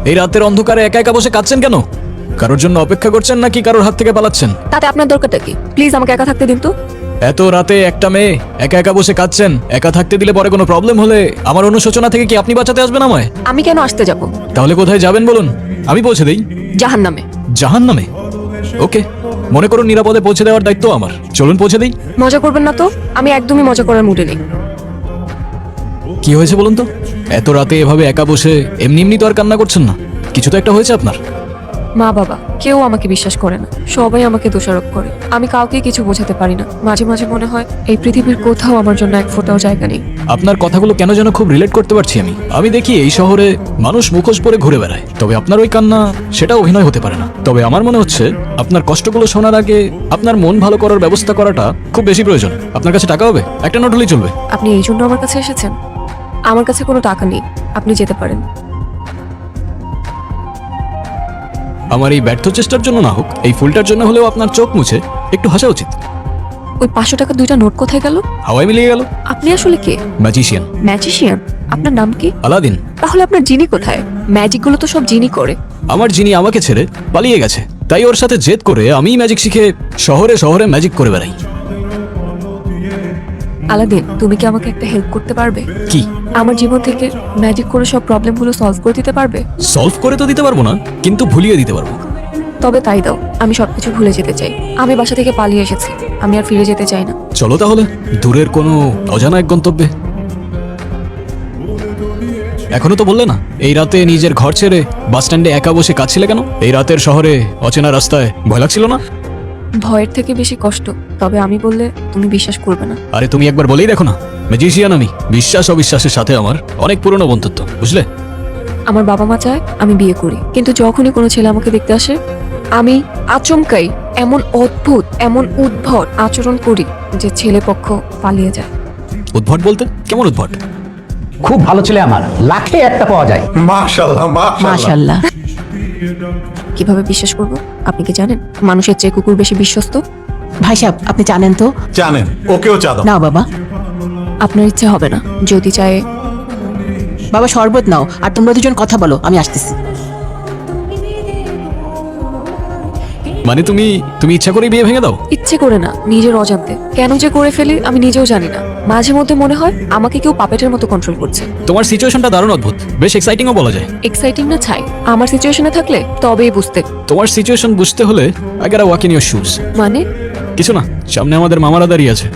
এই রাতের অন্ধকারে একা একা বসে কাঁদছেন কেন? কারোর জন্য অপেক্ষা করছেন নাকি কারোর হাত থেকে পালাচ্ছেন? তাতে আপনার দরকারটা কি? প্লিজ আমাকে একা থাকতে দিন তো। এত রাতে একটা মেয়ে একা একা বসে কাঁদছেন, একা থাকতে দিলে পরে কোনো প্রবলেম হলে আমার অনুশোচনা থেকে কি আপনি বাঁচাতে আসবেন আমায়? আমি কেন আসতে যাব? তাহলে কোথায় যাবেন বলুন, আমি পৌঁছে দেই। জাহান্নামে। জাহান্নামে? ওকে, মনে করুন নিরাপদে পৌঁছে দেওয়ার দায়িত্ব আমার। চলুন পৌঁছে দেই। মজা করবেন না তো? আমি একদমই মজা করার মুডে নেই। কি হয়েছে বলুন তো? এত রাতে এভাবে একা বসে এমনি এমনি তো আর কান্না করছেন না, কিছু তো একটা হয়েছে আপনার। মা বাবা কেউ আমাকে বিশ্বাস করে না, সবাই আমাকে দোষারোপ করে। আমি কাউকে কিছু বোঝাতে পারি না। মাঝে মাঝে মনে হয় এই পৃথিবীর কোথাও আমার জন্য এক ফোঁটাও জায়গা নেই। আপনার কথাগুলো কেন যেন খুব রিলেট করতে পারছি আমি। আমি দেখি এই শহরে মানুষ মুখোশ পরে ঘুরে বেড়ায়, তবে আপনার ওই কান্না সেটা অভিনয় হতে পারে না। তবে আমার মনে হচ্ছে আপনার কষ্টগুলো শোনার আগে আপনার মন ভালো করার ব্যবস্থা করাটা খুব বেশি প্রয়োজন। আপনার কাছে টাকা হবে? একটা নোট হলেই চলবে। আপনি এই জন্য আমার কাছে এসেছেন? আমার কাছে কোনো টাকা নেই, আপনি যেতে পারেন। আমার এই ব্যর্থ চেষ্টার জন্য না হোক, এই ফুলটার জন্য হলেও আপনার চোখ মুছে একটু হাসা উচিত। ওই 500 টাকা দুইটা নোট কোথায় গেল? হাওয়ায় মিলিয়ে গেল। আপনি আসলে কে? ম্যাজিশিয়ান। ম্যাজিশিয়ান? আপনার নাম কি? আলাদিন। তাহলে আপনার জিনি কোথায়? ম্যাজিকগুলো তো সব জিনি করে। আমার জিনি আমাকে ছেড়ে পালিয়ে গেছে, তাই ওর সাথে জেদ করে আমি ম্যাজিক শিখে শহরে শহরে ম্যাজিক করে বেড়াই। আলাদিন, তুমি কি আমাকে একটা হেল্প করতে পারবে? কি? আমার জীবন থেকে ম্যাজিক করে সব প্রবলেমগুলো সলভ করে দিতে পারবে? সলভ করে তো দিতে পারবো না, কিন্তু ভুলিয়ে দিতে পারবো। তবে তাই দাও, আমি সবকিছু ভুলে যেতে চাই। আমি বাসা থেকে পালিয়ে এসেছি, আমি আর ফিরে যেতে চাই না। চলো তাহলে দূরের কোনো অজানা এক গন্তব্যে। এখনো তো বললে না এই রাতে নিজের ঘর ছেড়ে বাস স্ট্যান্ডে একা বসে কাঁদছিলে কেন? এই রাতের শহরে অচেনা রাস্তায় ভয় লাগছিল না? ভয়ের থেকে বেশি কষ্ট। তবে আমি বললে তুমি বিশ্বাস করবে না। আরে তুমি একবার বলেই দেখো না, ম্যাজিশিয়ান আমি। বিশ্বাস অবিশ্বাসের সাথে আমার অনেক পুরনো বন্ধুত্ব, বুঝলে? আমার বাবা মা চায় আমি বিয়ে করি, কিন্তু যখনই কোনো ছেলে আমাকে দেখতে আসে আমি আচমকাই এমন অদ্ভুত, এমন উদ্ভট আচরণ করি যে ছেলে পক্ষ পালিয়ে যায়। উদ্ভট বলতে কেমন উদ্ভট? খুব ভালো ছেলে আমার, লাখে একটা পাওয়া যায়। মাশাআল্লাহ মাশাআল্লাহ। মাশাআল্লাহ। কিভাবে বিশ্বাস করব? আপনি কি জানেন মানুষের চেয়ে কুকুর বেশি বিশ্বস্ত? ভাই সাহেব, আপনি জানেন তো? জানেন, ওকেও চা দাও। নাও বাবা। আপনার ইচ্ছে হবে না? যদি চায় বাবা শরবত নাও, আর তোমরা দুজন কথা বলো, আমি আসতেছি। মানে তুমি তুমি ইচ্ছা করে বিয়ে ভেঙে দাও? ইচ্ছে করে না, নিজের অজান্তে। কেন যে করে ফেলি আমি নিজেও জানি না। মাঝে মধ্যে মনে হয় আমাকে কেউ পাপেটের মতো কন্ট্রোল করছে। তোমার সিচুয়েশনটা দারুণ অদ্ভুত, বেশ এক্সাইটিংও বলা যায়। এক্সাইটিং না ছাই, আমার সিচুয়েশনে থাকলে তবেই বুঝতে। তোমার সিচুয়েশন বুঝতে হলে I got walk in your shoes. মানে কিছু না, সামনে আমাদের মামারা দাঁড়িয়ে আছে।